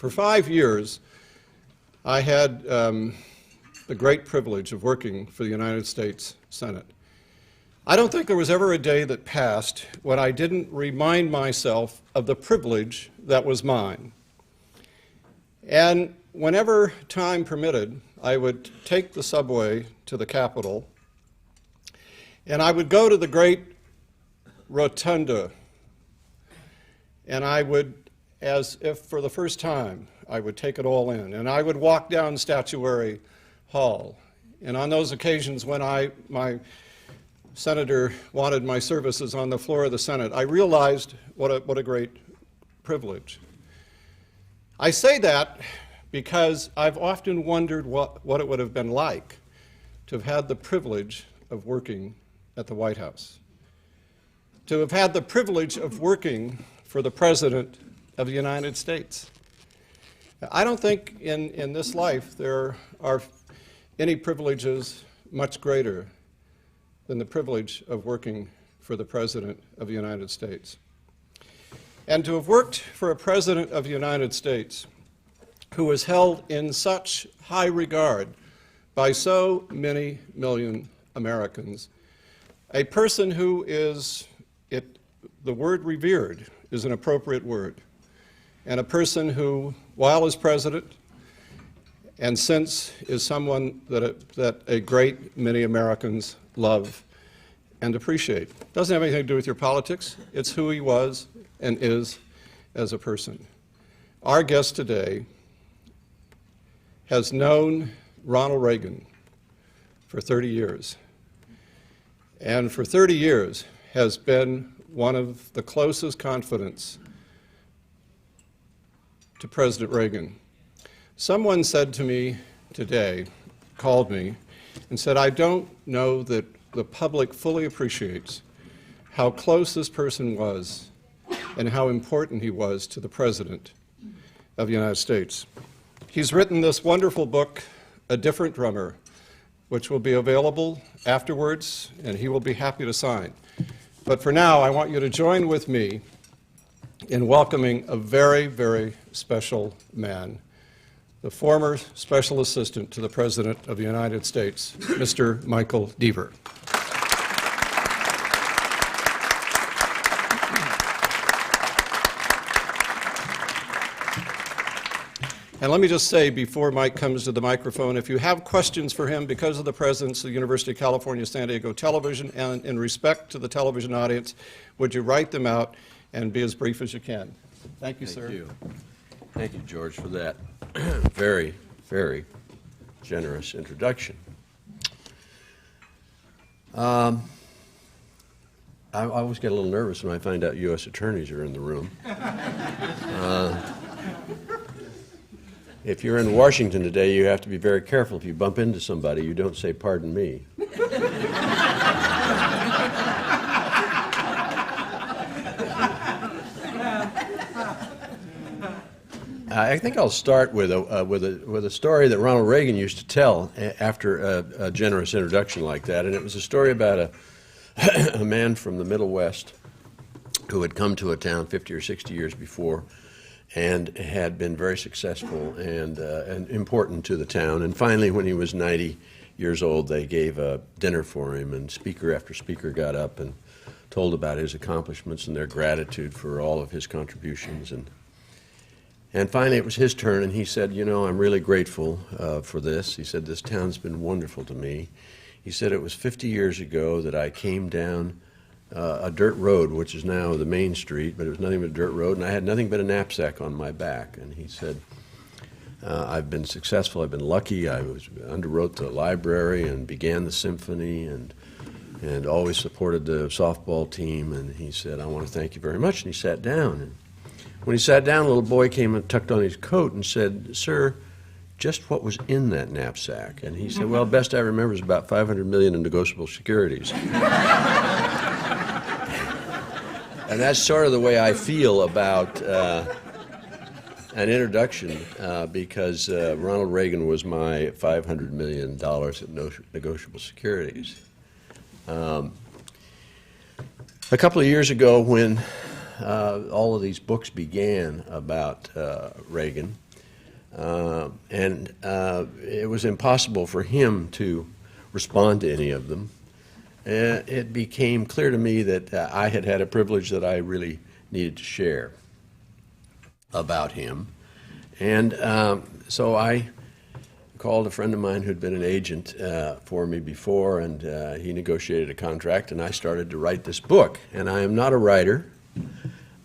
For 5 years, I had the great privilege of working for the United States Senate. I don't think there was ever a day that passed when I didn't remind myself of the privilege that was mine. And whenever time permitted, I would take the subway to the Capitol, and I would go to the great rotunda, and I would, as if for the first time, I would take it all in, and I would walk down Statuary Hall. And on those occasions when my senator wanted my services on the floor of the Senate, I realized what a great privilege. I say that because I've often wondered what it would have been like to have had the privilege of working at the White House, to have had the privilege of working for the President of the United States. I don't think in this life there are any privileges much greater than the privilege of working for the President of the United States. And to have worked for a President of the United States who was held in such high regard by so many million Americans, a person who is, the word revered is an appropriate word, and a person who, while as President, and since is someone that a great many Americans love and appreciate. Doesn't have anything to do with your politics. It's who he was and is as a person. Our guest today has known Ronald Reagan for 30 years, and for 30 years has been one of the closest confidants to President Reagan. Someone said to me today, called me, and said, I don't know that the public fully appreciates how close this person was and how important he was to the President of the United States. He's written this wonderful book, A Different Drummer, which will be available afterwards, and he will be happy to sign. But for now, I want you to join with me in welcoming a very, very special man, the former Special Assistant to the President of the United States, Mr. Michael Deaver. And let me just say, before Mike comes to the microphone, if you have questions for him because of the presence of the University of California, San Diego Television, and in respect to the television audience, would you write them out and be as brief as you can? Thank you, sir. Thank you. Thank you, George, for that very, very generous introduction. I always get a little nervous when I find out U.S. attorneys are in the room. If you're in Washington today, you have to be very careful. If you bump into somebody, you don't say, "Pardon me." I think I'll start with a story that Ronald Reagan used to tell after a generous introduction like that, and it was a story about a man from the Middle West who had come to a town 50 or 60 years before and had been very successful and important to the town. And finally, when he was 90 years old, they gave a dinner for him, and speaker after speaker got up and told about his accomplishments and their gratitude for all of his contributions. And finally, it was his turn, and he said, you know, I'm really grateful for this. He said, this town's been wonderful to me. He said, it was 50 years ago that I came down a dirt road, which is now the main street, but it was nothing but a dirt road, and I had nothing but a knapsack on my back. And he said, I've been successful, I've been lucky. I underwrote the library and began the symphony and always supported the softball team. And he said, I want to thank you very much. And he sat down. And when he sat down, a little boy came and tucked on his coat and said, sir, just what was in that knapsack? And he said, well, best I remember is about $500 million in negotiable securities. And that's sort of the way I feel about an introduction because Ronald Reagan was my $500 million in negotiable securities. A couple of years ago when all of these books began about Reagan, And it was impossible for him to respond to any of them. It became clear to me that I had had a privilege that I really needed to share about him. And so I called a friend of mine who'd been an agent for me before, and he negotiated a contract, and I started to write this book. And I am not a writer.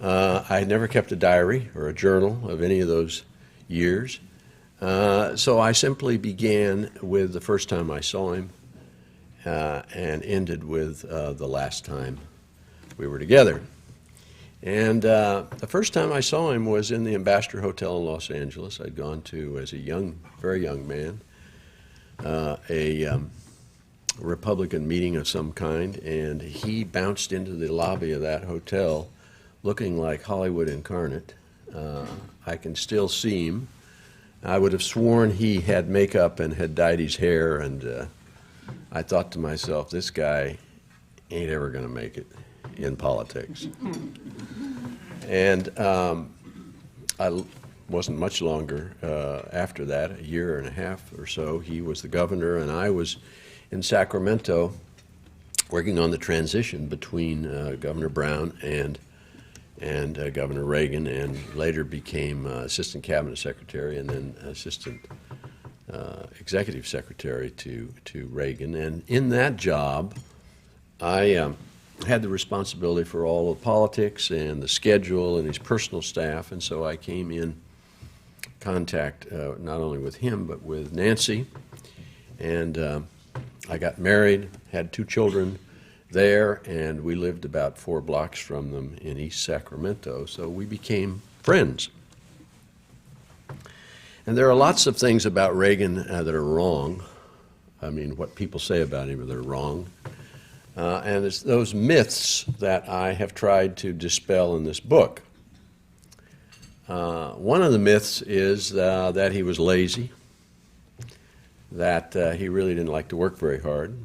I had never kept a diary or a journal of any of those years. So I simply began with the first time I saw him and ended with the last time we were together. And the first time I saw him was in the Ambassador Hotel in Los Angeles. I'd gone to, as a young, very young man, a Republican meeting of some kind, and he bounced into the lobby of that hotel looking like Hollywood incarnate. I can still see him. I would have sworn he had makeup and had dyed his hair, and I thought to myself, this guy ain't ever going to make it in politics. And I wasn't much longer after that, a year and a half or so. He was the governor, and I was in Sacramento working on the transition between Governor Brown and Governor Reagan, and later became Assistant Cabinet Secretary and then Assistant Executive Secretary to Reagan. And in that job, I had the responsibility for all of politics and the schedule and his personal staff, and so I came in contact not only with him but with Nancy, and I got married, had 2 children there, and we lived about 4 blocks from them in East Sacramento, so we became friends. And there are lots of things about Reagan that are wrong. I mean, what people say about him that are wrong. And it's those myths that I have tried to dispel in this book. One of the myths is that he was lazy, that he really didn't like to work very hard,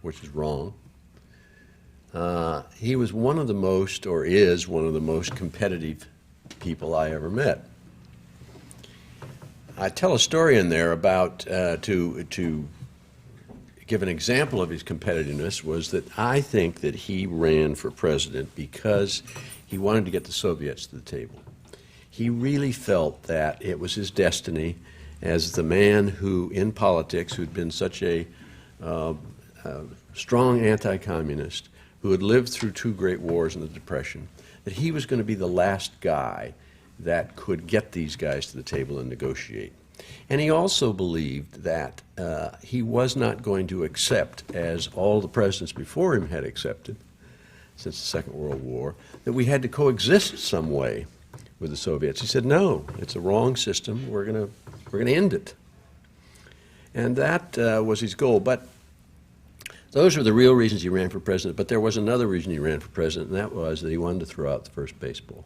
which is wrong. He was one of the most, or is one of the most competitive people I ever met. I tell a story in there about, to give an example of his competitiveness, was that I think that he ran for president because he wanted to get the Soviets to the table. He really felt that it was his destiny as the man who, in politics, who'd been such a strong anti-communist, who had lived through 2 great wars and the Depression, that he was going to be the last guy that could get these guys to the table and negotiate. And he also believed that he was not going to accept, as all the presidents before him had accepted since the Second World War, that we had to coexist some way with the Soviets. He said, no, it's a wrong system. We're going to end it. And that was his goal. But those were the real reasons he ran for president. But there was another reason he ran for president, and that was that he wanted to throw out the first baseball.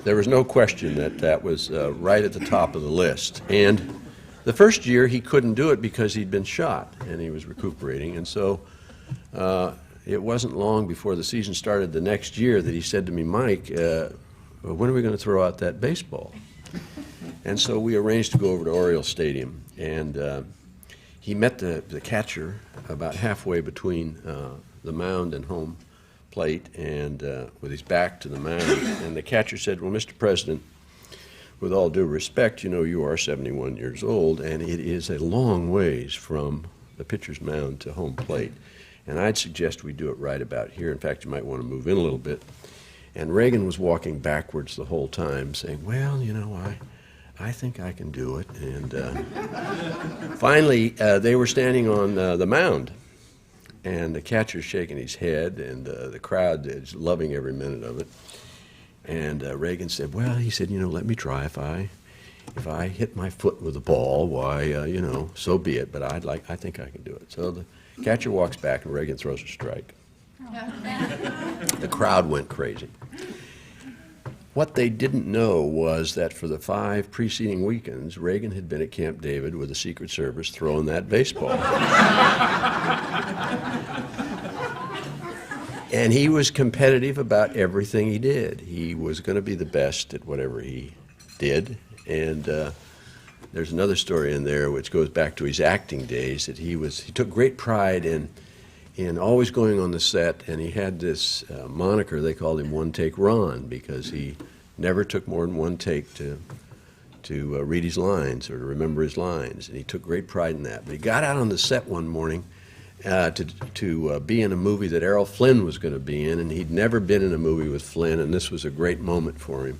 There was no question that that was right at the top of the list. And the first year he couldn't do it because he'd been shot and he was recuperating. And so it wasn't long before the season started the next year that he said to me, Mike, when are we going to throw out that baseball? And so we arranged to go over to Oriole Stadium. And he met the catcher about halfway between the mound and home plate, and with his back to the mound, and the catcher said, well, Mr. President, with all due respect, you know, you are 71 years old, and it is a long ways from the pitcher's mound to home plate, and I'd suggest we do it right about here. In fact, you might want to move in a little bit. And Reagan was walking backwards the whole time, saying, well, you know, I think I can do it. And finally, they were standing on the mound, and the catcher's shaking his head, and the crowd is loving every minute of it. And Reagan said, well, he said, you know, let me try. If I hit my foot with the ball, why, you know, so be it. But I think I can do it. So the catcher walks back, and Reagan throws a strike. The crowd went crazy. What they didn't know was that for the 5 preceding weekends, Reagan had been at Camp David with the Secret Service throwing that baseball. And he was competitive about everything he did. He was going to be the best at whatever he did. And there's another story in there which goes back to his acting days, that he took great pride in always going on the set, and he had this moniker. They called him One Take Ron, because he never took more than one take to read his lines or to remember his lines, and he took great pride in that. But he got out on the set one morning to be in a movie that Errol Flynn was going to be in, and he'd never been in a movie with Flynn, and this was a great moment for him.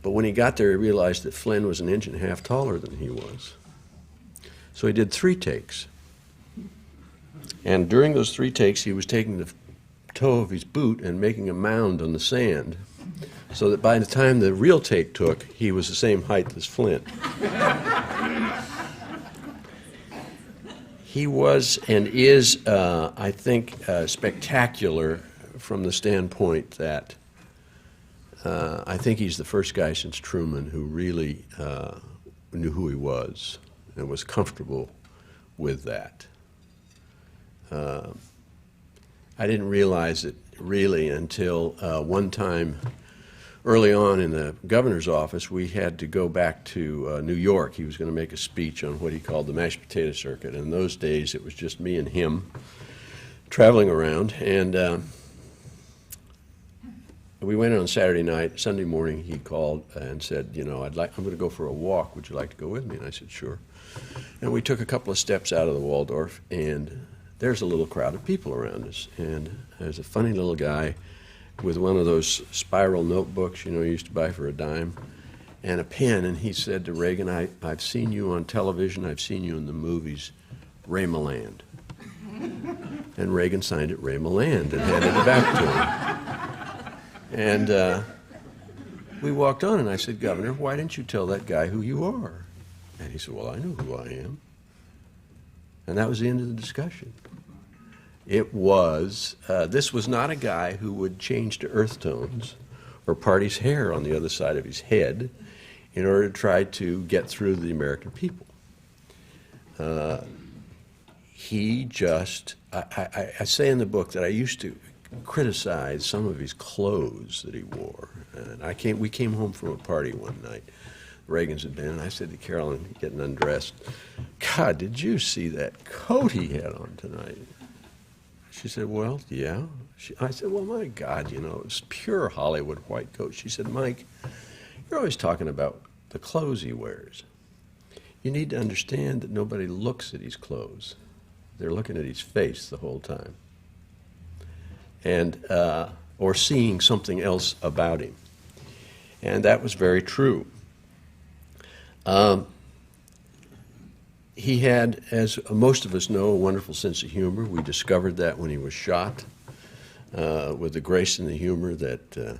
But when he got there, he realized that Flynn was 1.5 inches taller than he was. So he did 3 takes. And during those 3 takes, he was taking the toe of his boot and making a mound on the sand, so that by the time the real take took, he was the same height as Flynn. He was and is, I think, spectacular from the standpoint that I think he's the first guy since Truman who really knew who he was and was comfortable with that. I didn't realize it really until one time early on in the governor's office. We had to go back to New York. He was going to make a speech on what he called the mashed potato circuit. And in those days, it was just me and him traveling around. And we went on Saturday night. Sunday morning, he called and said, you know, I'm going to go for a walk. Would you like to go with me? And I said, sure. And we took a couple of steps out of the Waldorf, and there's a little crowd of people around us. And there's a funny little guy with one of those spiral notebooks, you know, you used to buy for a dime, and a pen. And he said to Reagan, I've seen you on television, I've seen you in the movies, Ray Milland. And Reagan signed it Ray Milland and handed it back to him. And we walked on, and I said, Governor, why didn't you tell that guy who you are? And he said, well, I know who I am. And that was the end of the discussion. It was, this was not a guy who would change to earth tones or part his hair on the other side of his head in order to try to get through to the American people. He just, I say in the book that I used to criticize some of his clothes that he wore. And we came home from a party one night. Reagan's had been, and I said to Carolyn, getting undressed, God, did you see that coat he had on tonight? She said, well, yeah. I said, well, my God, you know, it's pure Hollywood white coat. She said, Mike, you're always talking about the clothes he wears. You need to understand that nobody looks at his clothes. They're looking at his face the whole time. And, or seeing something else about him. And that was very true. He had, as most of us know, a wonderful sense of humor. We discovered that when he was shot, with the grace and the humor that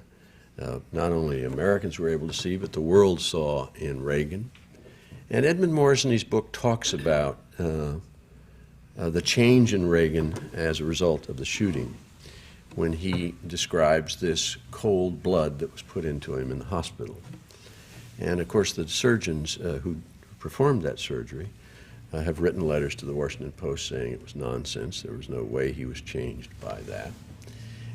not only Americans were able to see, but the world saw in Reagan. And Edmund Morris in his book talks about the change in Reagan as a result of the shooting, when he describes this cold blood that was put into him in the hospital. And of course, the surgeons who performed that surgery have written letters to the Washington Post saying it was nonsense. There was no way he was changed by that.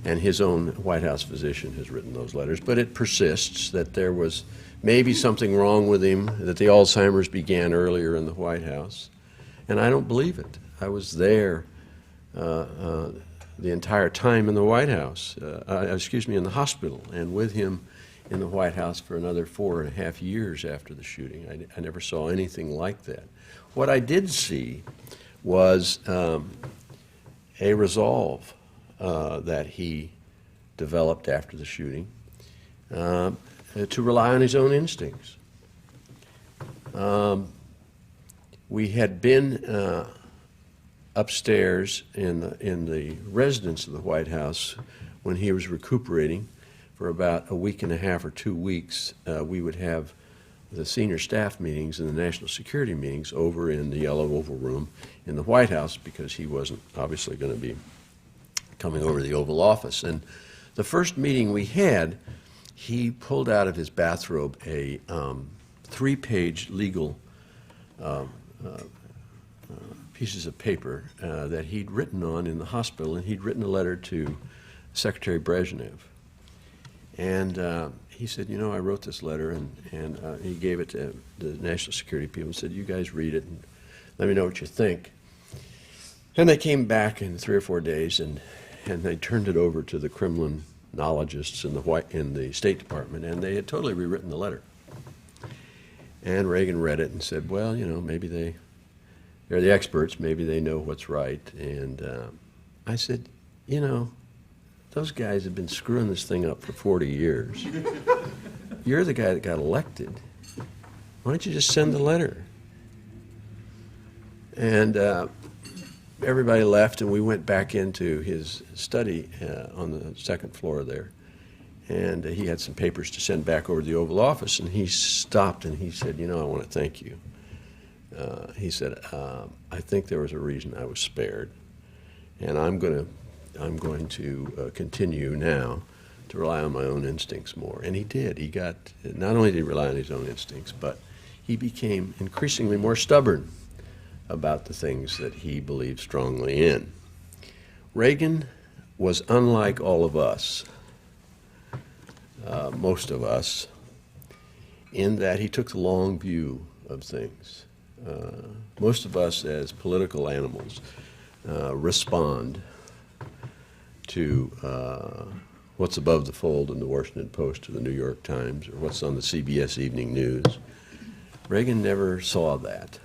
And his own White House physician has written those letters. But it persists that there was maybe something wrong with him, that the Alzheimer's began earlier in the White House. And I don't believe it. I was there the entire time in the White House, in the hospital, and with him in the White House for another 4.5 years after the shooting. I never saw anything like that. What I did see was a resolve that he developed after the shooting to rely on his own instincts. We had been upstairs in the residence of the White House when he was recuperating for about a week and a half or 2 weeks. We would have the senior staff meetings and the national security meetings over in the Yellow Oval Room in the White House, because he wasn't obviously going to be coming over to the Oval Office. And the first meeting we had, he pulled out of his bathrobe a 3-page legal pieces of paper that he'd written on in the hospital, and he'd written a letter to Secretary Brezhnev. And he said, you know, I wrote this letter, and he gave it to the national security people and said, you guys read it and let me know what you think. And they came back in 3 or 4 days, and they turned it over to the Kremlinologists in the State Department, and they had totally rewritten the letter. And Reagan read it and said, well, you know, maybe they're the experts, maybe they know what's right. And I said, you know, those guys have been screwing this thing up for 40 years. You're the guy that got elected. Why don't you just send the letter? And everybody left, and we went back into his study on the second floor there. And he had some papers to send back over to the Oval Office, and he stopped and he said, you know, I want to thank you. He said, I think there was a reason I was spared, and I'm going to continue now to rely on my own instincts more. And he did. He got, not only did he rely on his own instincts, but he became increasingly more stubborn about the things that he believed strongly in. Reagan was unlike all of us, most of us, in that he took the long view of things. Most of us as political animals respond to what's above the fold in the Washington Post or the New York Times or what's on the CBS Evening News. Reagan never saw that.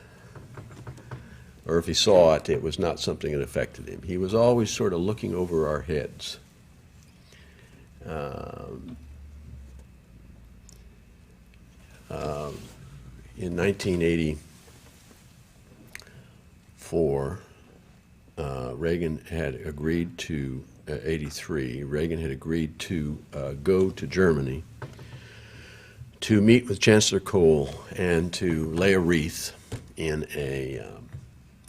Or if he saw it, it was not something that affected him. He was always sort of looking over our heads. In 1984, Reagan had agreed to, 83, Reagan had agreed to go to Germany to meet with Chancellor Kohl and to lay a wreath in a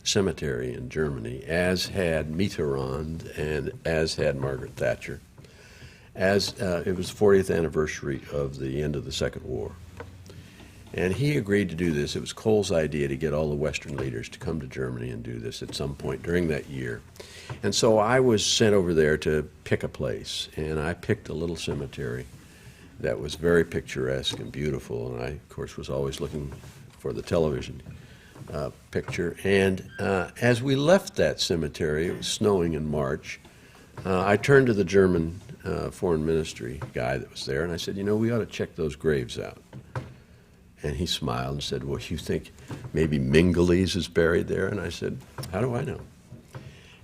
cemetery in Germany, as had Mitterrand and as had Margaret Thatcher, as it was the 40th anniversary of the end of the Second War. And he agreed to do this. It was Kohl's idea to get all the Western leaders to come to Germany and do this at some point during that year. And so I was sent over there to pick a place, and I picked a little cemetery that was very picturesque and beautiful, and I, of course, was always looking for the television picture. And as we left that cemetery, it was snowing in March, I turned to the German foreign ministry guy that was there, and I said, you know, we ought to check those graves out. And he smiled and said, well, you think maybe Mingalese is buried there? And I said, how do I know?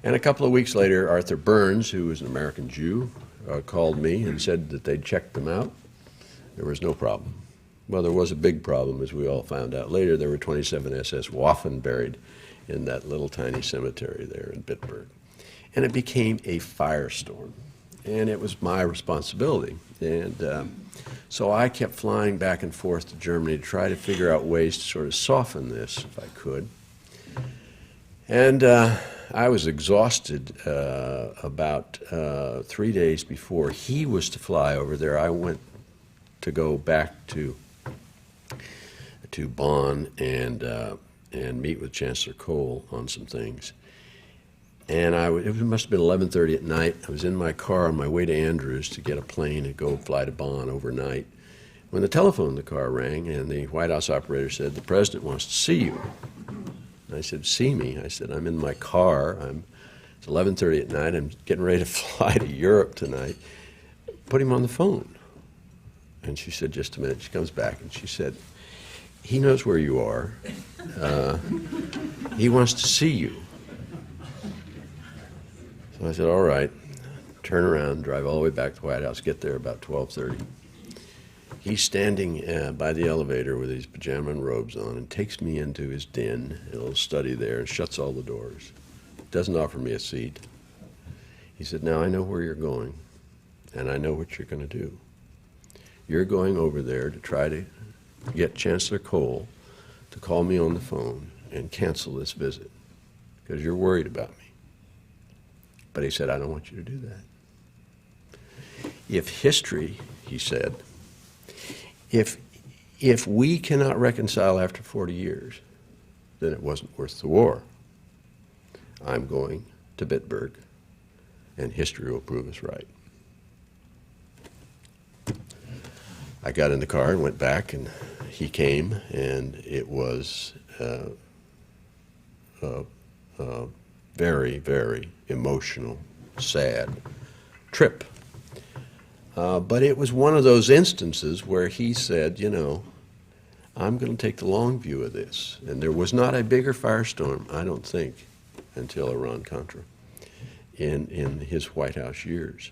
And a couple of weeks later, Arthur Burns, who was an American Jew, called me and said that they'd checked them out. There was no problem. Well, there was a big problem, as we all found out later. There were 27 SS Waffen buried in that little tiny cemetery there in Bitburg. And it became a firestorm. And it was my responsibility. And so I kept flying back and forth to Germany to try to figure out ways to sort of soften this, if I could. And I was exhausted about 3 days before he was to fly over there. I went to go back to Bonn and meet with Chancellor Kohl on some things. And it must have been 11:30 at night. I was in my car on my way to Andrews to get a plane and go fly to Bonn overnight, when the telephone in the car rang, and the White House operator said, the president wants to see you. And I said, see me? I said, I'm in my car. It's 11:30 at night. I'm getting ready to fly to Europe tonight. Put him on the phone. And she said, just a minute. She comes back and she said, he knows where you are. He wants to see you. So I said, all right, turn around, drive all the way back to the White House, get there about 12:30. He's standing by the elevator with his pajama and robes on and takes me into his den, a little study there, and shuts all the doors. Doesn't offer me a seat. He said, now I know where you're going, and I know what you're going to do. You're going over there to try to get Chancellor Kohl to call me on the phone and cancel this visit because you're worried about me. But he said, I don't want you to do that. If history, he said, if we cannot reconcile after 40 years, then it wasn't worth the war. I'm going to Bitburg, and history will prove us right. I got in the car and went back, and he came, and it was a very, very emotional, sad trip. But it was one of those instances where he said, you know, I'm going to take the long view of this. And there was not a bigger firestorm, I don't think, until Iran-Contra in his White House years.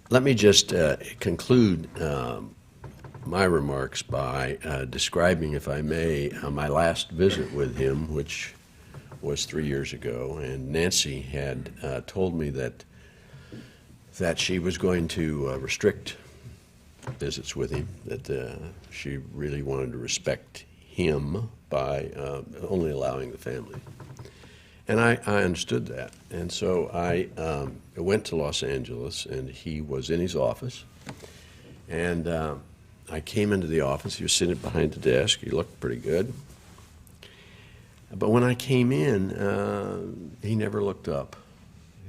Let me just conclude my remarks by describing, if I may, my last visit with him, which was 3 years ago. And Nancy had told me that she was going to restrict visits with him, that she really wanted to respect him by only allowing the family. And I understood that. And so I went to Los Angeles, and he was in his office. And I came into the office. He was sitting behind the desk. He looked pretty good. But when I came in, he never looked up.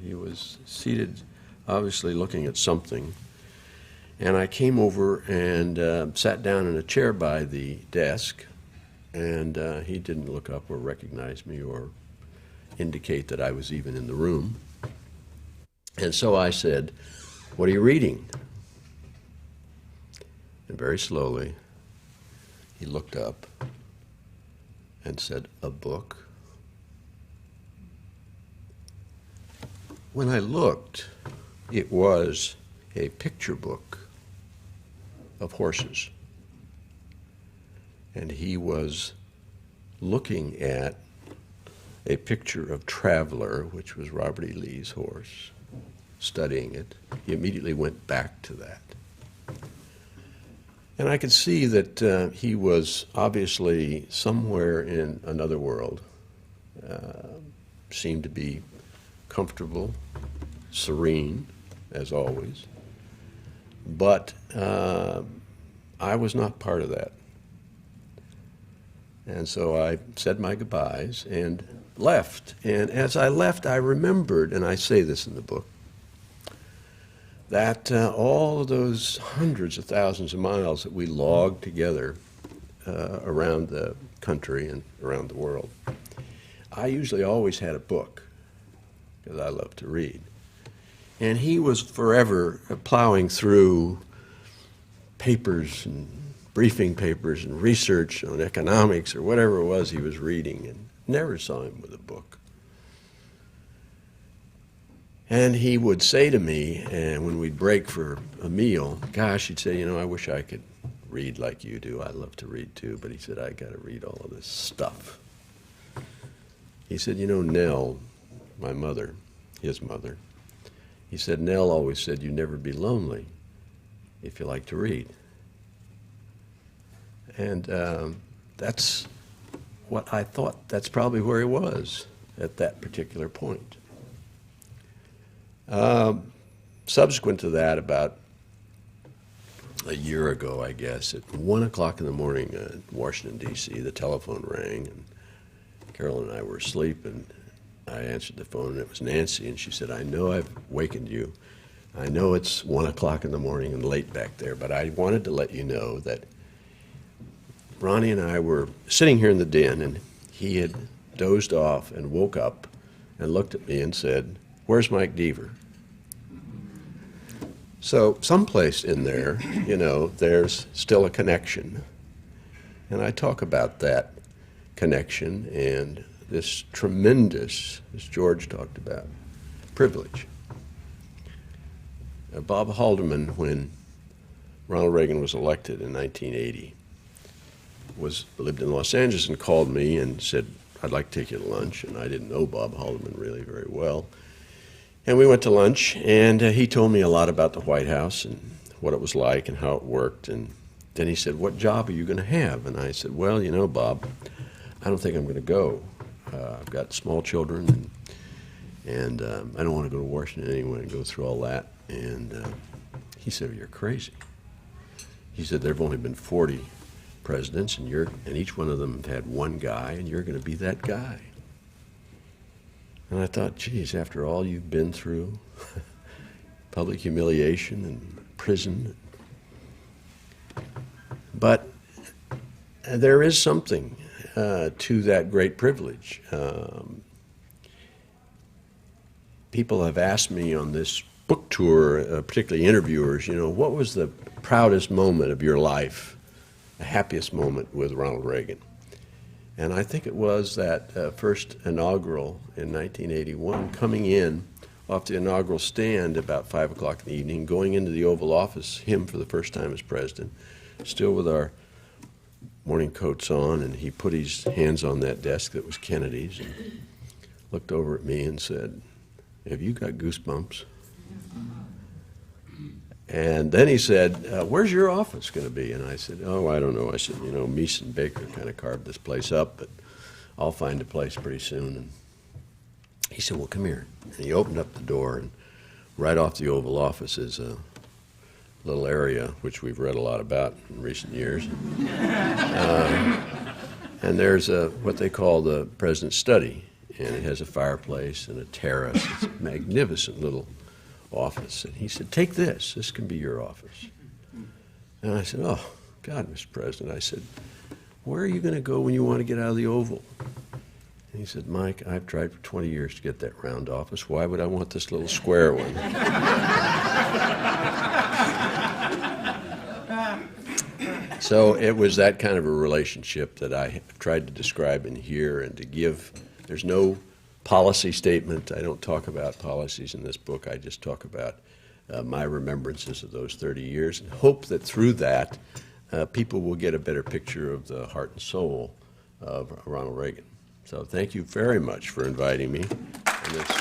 He was seated, obviously looking at something. And I came over and sat down in a chair by the desk, and he didn't look up or recognize me or indicate that I was even in the room. And so I said, "What are you reading?" And very slowly, he looked up and said, "A book." When I looked, it was a picture book of horses. And he was looking at a picture of Traveler, which was Robert E. Lee's horse, studying it. He immediately went back to that. And I could see that he was obviously somewhere in another world, seemed to be comfortable, serene, as always. But I was not part of that. And so I said my goodbyes and left. And as I left, I remembered, and I say this in the book, that all of those hundreds of thousands of miles that we logged together around the country and around the world, I usually always had a book, because I love to read. And he was forever plowing through papers and briefing papers and research on economics or whatever it was he was reading, and never saw him with a book. And he would say to me, and when we'd break for a meal, gosh, he'd say, you know, I wish I could read like you do. I love to read too, but he said, I got to read all of this stuff. He said, you know, Nell, my mother, his mother, he said, Nell always said, you never be lonely if you like to read. And that's what I thought. That's probably where he was at that particular point. Subsequent to that, about a year ago, I guess, at 1 o'clock in the morning in Washington, D.C., the telephone rang, and Carol and I were asleep, and I answered the phone, and it was Nancy, and she said, I know I've wakened you. I know it's 1 o'clock in the morning and late back there, but I wanted to let you know that Ronnie and I were sitting here in the den, and he had dozed off and woke up and looked at me and said, where's Mike Deaver? So someplace in there, you know, there's still a connection. And I talk about that connection and this tremendous, as George talked about, privilege. Bob Haldeman, when Ronald Reagan was elected in 1980, lived in Los Angeles and called me and said, I'd like to take you to lunch. And I didn't know Bob Haldeman really very well. And we went to lunch, and he told me a lot about the White House and what it was like and how it worked. And then he said, what job are you going to have? And I said, well, you know, Bob, I don't think I'm going to go. I've got small children, and I don't want to go to Washington anyway and go through all that. And he said, well, you're crazy. He said, there have only been 40 presidents, and each one of them have had one guy, and you're going to be that guy. And I thought, geez, after all you've been through, public humiliation and prison. But there is something to that great privilege. People have asked me on this book tour, particularly interviewers, what was the proudest moment of your life, the happiest moment with Ronald Reagan? And I think it was that first inaugural in 1981, coming in off the inaugural stand about 5 o'clock in the evening, going into the Oval Office, him for the first time as president, still with our morning coats on, and he put his hands on that desk that was Kennedy's and looked over at me and said, "Have you got goosebumps?" And then he said, "Where's your office going to be?" And I said, "Oh, I don't know." I said, Meese and Baker kind of carved this place up, but I'll find a place pretty soon. And he said, "Well, come here." And he opened up the door, and right off the Oval Office is a little area which we've read a lot about in recent years. And there's what they call the president's study, and it has a fireplace and a terrace. It's a magnificent little office. And he said, "Take this. This can be your office." And I said, "Oh, God, Mr. President." I said, "Where are you going to go when you want to get out of the Oval?" And he said, "Mike, I've tried for 20 years to get that round office. Why would I want this little square one?" So it was that kind of a relationship that I have tried to describe in here and to give. There's no policy statement. I don't talk about policies in this book. I just talk about my remembrances of those 30 years and hope that through that people will get a better picture of the heart and soul of Ronald Reagan. So thank you very much for inviting me. And it's